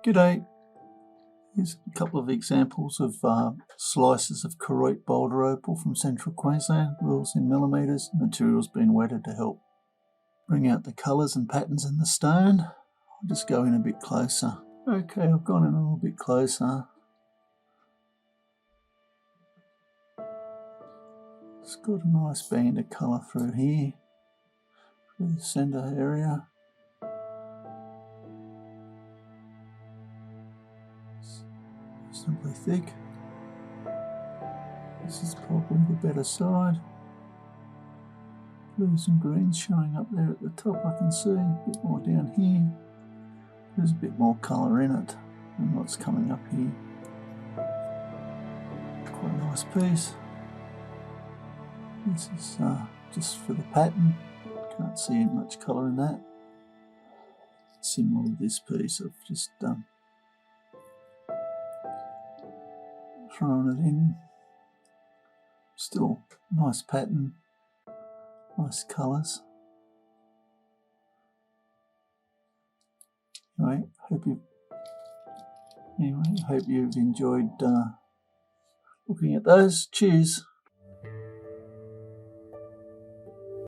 G'day. Here's a couple of examples of slices of correct Boulder Opal from central Queensland, rules in millimetres. Material's been wetted to help bring out the colours and patterns in the stone. I'll just go in a bit closer. Okay, I've gone in a little bit closer. It's got a nice band of colour through here, through the centre area. Reasonably thick. This is probably the better side. Blues and greens showing up there at the top, I can see. A bit more down here. There's a bit more colour in it than what's coming up here. Quite a nice piece. This is just for the pattern. Can't see much colour in that. Similar to this piece, I've just thrown it in. Still nice pattern, nice colours. Anyway, hope you've enjoyed looking at those. Cheers.